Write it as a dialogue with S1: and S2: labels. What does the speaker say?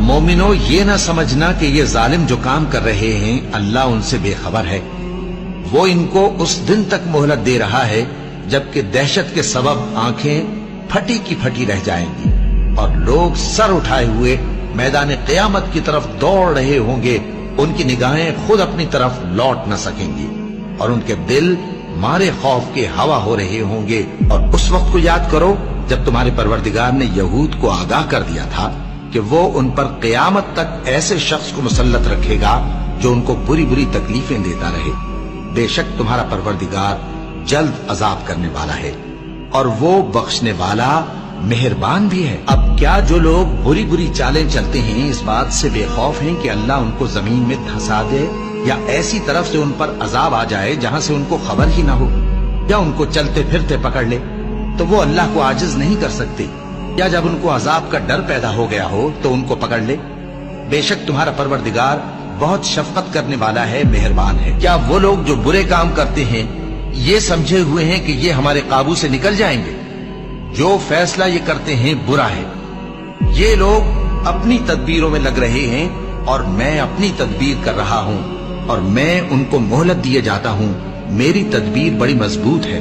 S1: मोमिनो, ये ना समझना कि ये जालिम जो काम कर रहे हैं अल्लाह उनसे बेखबर है। वो इनको उस दिन तक मोहलत दे रहा है जबकि दहशत के सबब आंखें फटी की फटी रह जाएंगी और लोग सर उठाए हुए मैदान क़यामत की तरफ दौड़ रहे होंगे। उनकी निगाहें खुद अपनी तरफ लौट न सकेंगी और उनके दिल मारे खौफ के हवा हो रहे होंगे। और उस वक्त को याद करो जब तुम्हारे परवरदिगार ने यहूद को आगाह कर दिया था कि वो उन पर क़यामत तक ऐसे शख्स को मुसल्लत रखेगा जो उनको बुरी बुरी तकलीफें देता रहे। बेशक तुम्हारा परवरदिगार जल्द अजाब करने वाला है और वो बख्शने वाला मेहरबान भी है। अब क्या जो लोग बुरी बुरी चालें चलते हैं इस बात से बेखौफ हैं कि अल्लाह उनको जमीन में धंसा दे या ऐसी तरफ से उन पर अजाब आ जाए जहां से उनको खबर ही ना हो, या उनको चलते फिरते पकड़ ले तो वो अल्लाह को आजिज नहीं कर सकते, या जब उनको अजाब का डर पैदा हो गया हो तो उनको पकड़ ले। बेशक तुम्हारा परवरदिगार बहुत शफकत करने वाला है, मेहरबान है। क्या वो लोग जो बुरे काम करते हैं ये समझे हुए हैं कि ये हमारे काबू से निकल जाएंगे? जो फैसला ये करते हैं बुरा है। ये लोग अपनी तदबीरों में लग रहे हैं और मैं अपनी तदबीर कर रहा हूं और मैं उनको मोहलत दिए जाता हूं। मेरी तदबीर बड़ी मजबूत है।